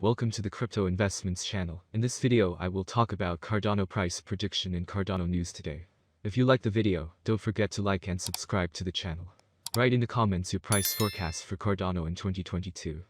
Welcome to the Crypto Investments channel. In this video, I will talk about Cardano price prediction and Cardano news today. If you like the video, don't forget to like and subscribe to the channel. Write in the comments your price forecast for Cardano in 2022.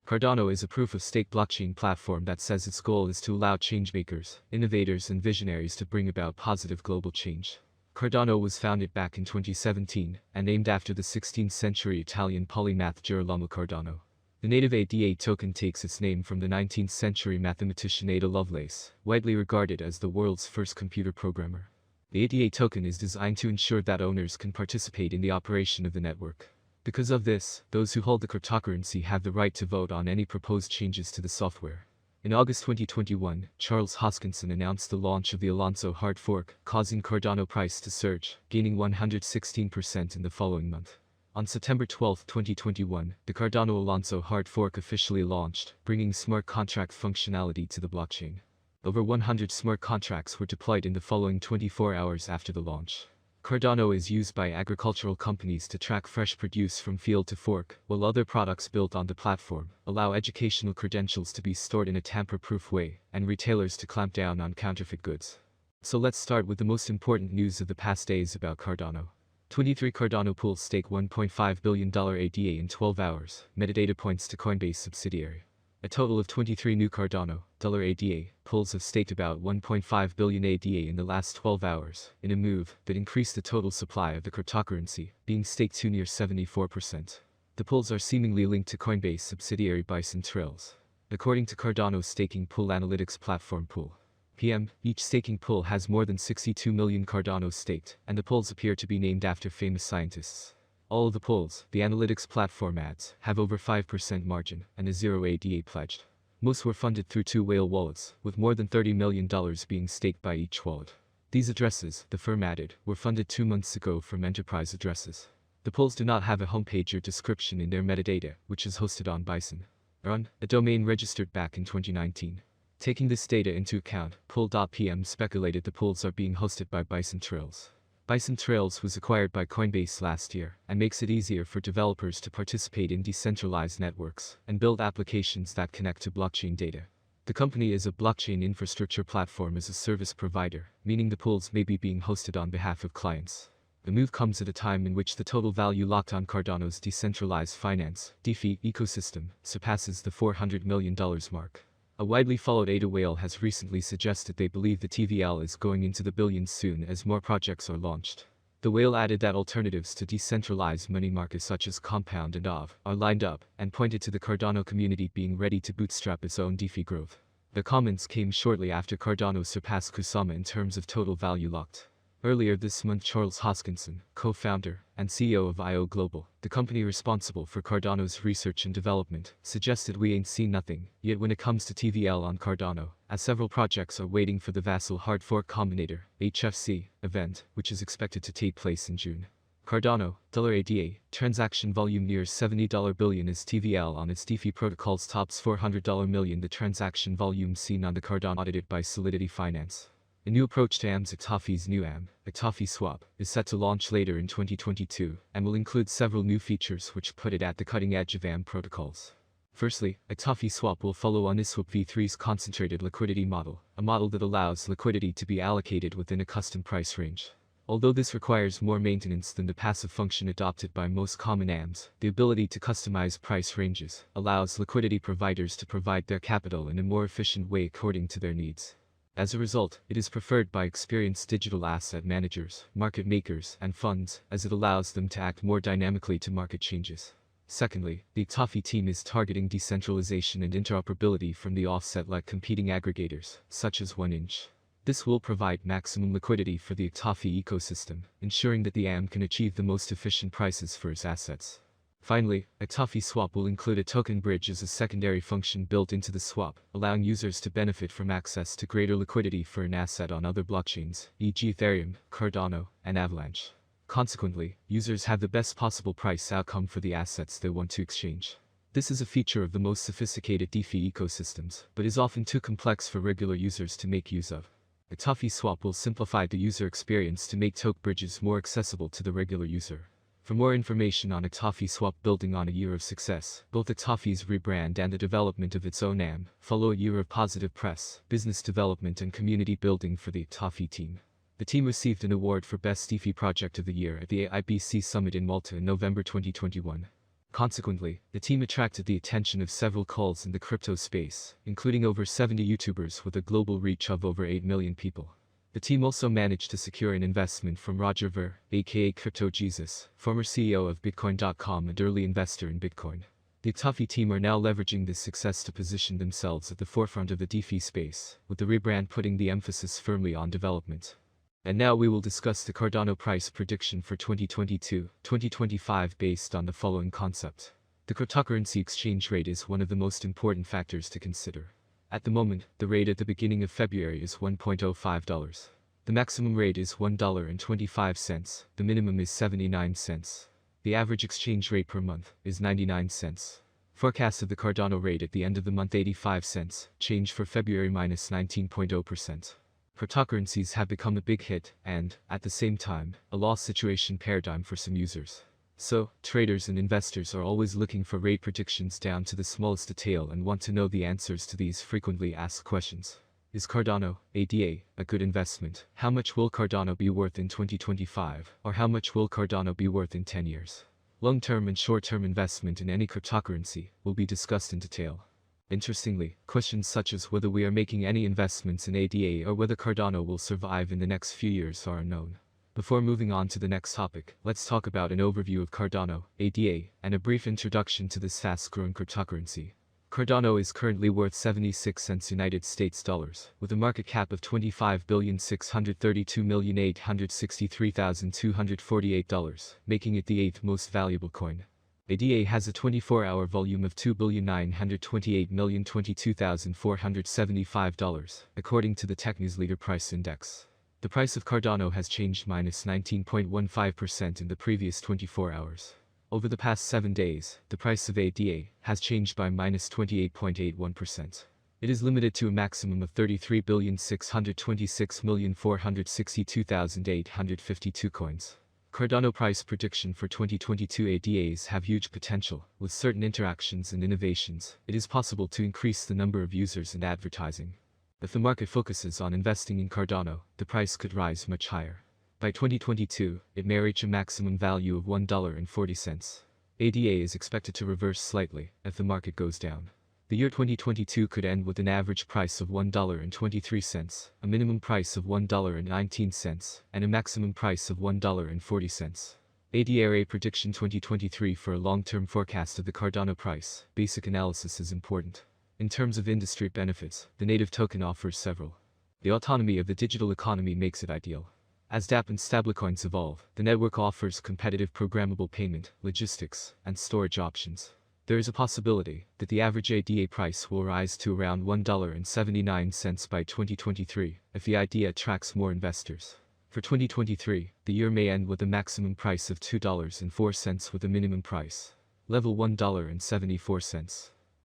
Cardano is a proof-of-stake blockchain platform that says its goal is to allow changemakers, innovators and visionaries to bring about positive global change. Cardano was founded back in 2017 and named after the 16th century Italian polymath Girolamo Cardano. The native ADA token takes its name from the 19th century mathematician Ada Lovelace, widely regarded as the world's first computer programmer. The ADA token is designed to ensure that owners can participate in the operation of the network. Because of this, those who hold the cryptocurrency have the right to vote on any proposed changes to the software. In August 2021, Charles Hoskinson announced the launch of the Alonso hard fork, causing Cardano price to surge, gaining 116% in the following month. On September 12, 2021, the Cardano Alonso hard fork officially launched, bringing smart contract functionality to the blockchain. Over 100 smart contracts were deployed in the following 24 hours after the launch. Cardano is used by agricultural companies to track fresh produce from field to fork, while other products built on the platform allow educational credentials to be stored in a tamper-proof way, and retailers to clamp down on counterfeit goods. So let's start with the most important news of the past days about Cardano. 23 Cardano pools stake $1.5 billion ADA in 12 hours, metadata points to Coinbase subsidiary. A total of 23 new Cardano ADA pools have staked about 1.5 billion ADA in the last 12 hours, in a move that increased the total supply of the cryptocurrency, being staked to near 74%. The pools are seemingly linked to Coinbase subsidiary Bison Trails. According to Cardano's staking pool analytics platform Pool PM, each staking pool has more than 62 million Cardanos staked, and the pools appear to be named after famous scientists. All of the pools, the analytics platform adds, have over 5% margin and a 0 ADA pledged. Most were funded through two whale wallets, with more than $30 million being staked by each wallet. These addresses, the firm added, were funded 2 months ago from enterprise addresses. The pools do not have a homepage or description in their metadata, which is hosted on Bison, a domain registered back in 2019. Taking this data into account, Pool.pm speculated the pools are being hosted by Bison Trails. Bison Trails was acquired by Coinbase last year and makes it easier for developers to participate in decentralized networks and build applications that connect to blockchain data. The company is a blockchain infrastructure platform as a service provider, meaning the pools may be being hosted on behalf of clients. The move comes at a time in which the total value locked on Cardano's decentralized finance (DeFi) ecosystem surpasses the $400 million mark. A widely followed ADA whale has recently suggested they believe the TVL is going into the billions soon as more projects are launched. The whale added that alternatives to decentralized money markets such as Compound and OV are lined up, and pointed to the Cardano community being ready to bootstrap its own DeFi growth. The comments came shortly after Cardano surpassed Kusama in terms of total value locked. Earlier this month, Charles Hoskinson, co-founder and CEO of IO Global, the company responsible for Cardano's research and development, suggested we ain't seen nothing yet when it comes to TVL on Cardano, as several projects are waiting for the Vassal Hard Fork Combinator (HFC) event, which is expected to take place in June. Cardano ADA transaction volume nears $70 billion as TVL on its DeFi protocols tops $400 million. The transaction volume seen on the Cardano audited by Solidity Finance. A new approach to Xtafi's new Xtafi Swap, is set to launch later in 2022 and will include several new features which put it at the cutting edge of protocols. Firstly, Xtafi Swap will follow Uniswap v3's concentrated liquidity model, a model that allows liquidity to be allocated within a custom price range. Although this requires more maintenance than the passive function adopted by most common AMMs, the ability to customize price ranges allows liquidity providers to provide their capital in a more efficient way according to their needs. As a result, it is preferred by experienced digital asset managers, market makers, and funds, as it allows them to act more dynamically to market changes. Secondly, the Xtafi team is targeting decentralization and interoperability from the offset like competing aggregators, such as 1inch. This will provide maximum liquidity for the Xtafi ecosystem, ensuring that the AMM can achieve the most efficient prices for its assets. Finally, Xtafi Swap will include a token bridge as a secondary function built into the swap, allowing users to benefit from access to greater liquidity for an asset on other blockchains, e.g. Ethereum, Cardano, and Avalanche. Consequently, users have the best possible price outcome for the assets they want to exchange. This is a feature of the most sophisticated DeFi ecosystems, but is often too complex for regular users to make use of. Xtafi Swap will simplify the user experience to make token bridges more accessible to the regular user. For more information on Atofi Swap building on a year of success, both Atofi's rebrand and the development of its own AM, follow a year of positive press, business development and community building for the Atofi team. The team received an award for Best DeFi Project of the Year at the AIBC Summit in Malta in November 2021. Consequently, the team attracted the attention of several cults in the crypto space, including over 70 YouTubers with a global reach of over 8 million people. The team also managed to secure an investment from Roger Ver, aka Crypto Jesus, former CEO of Bitcoin.com and early investor in Bitcoin. The Atofi team are now leveraging this success to position themselves at the forefront of the DeFi space, with the rebrand putting the emphasis firmly on development. And now we will discuss the Cardano price prediction for 2022-2025 based on the following concept. The cryptocurrency exchange rate is one of the most important factors to consider. At the moment, the rate at the beginning of February is $1.05. The maximum rate is $1.25, the minimum is 79 cents. The average exchange rate per month is 99 cents. Forecast of the Cardano rate at the end of the month 85 cents, change for February minus 19.0%. Cryptocurrencies have become a big hit and, at the same time, a loss situation paradigm for some users. So, traders and investors are always looking for rate predictions down to the smallest detail and want to know the answers to these frequently asked questions. Is Cardano, ADA, a good investment? How much will Cardano be worth in 2025? Or how much will Cardano be worth in 10 years? Long-term and short-term investment in any cryptocurrency will be discussed in detail. Interestingly, questions such as whether we are making any investments in ADA or whether Cardano will survive in the next few years are unknown. Before moving on to the next topic, let's talk about an overview of Cardano, ADA, and a brief introduction to this fast-growing cryptocurrency. Cardano is currently worth 76 cents United States dollars, with a market cap of $25,632,863,248, making it the 8th most valuable coin. ADA has a 24-hour volume of $2,928,022,475, according to the Technews Leader Price Index. The price of Cardano has changed minus 19.15% in the previous 24 hours. Over the past 7 days, the price of ADA has changed by minus 28.81%. It is limited to a maximum of 33,626,462,852 coins. Cardano price prediction for 2022 ADAs have huge potential. With certain interactions and innovations, it is possible to increase the number of users and advertising. If the market focuses on investing in Cardano, the price could rise much higher. By 2022, it may reach a maximum value of $1.40. ADA is expected to reverse slightly if the market goes down. The year 2022 could end with an average price of $1.23, a minimum price of $1.19, and a maximum price of $1.40. ADA prediction 2023 for a long-term forecast of the Cardano price. Basic analysis is important. In terms of industry benefits, the native token offers several. The autonomy of the digital economy makes it ideal. As dApp and stablecoins evolve, the network offers competitive programmable payment, logistics, and storage options. There is a possibility that the average ADA price will rise to around $1.79 by 2023 if the idea attracts more investors. For 2023, the year may end with a maximum price of $2.04 with a minimum price level $1.74.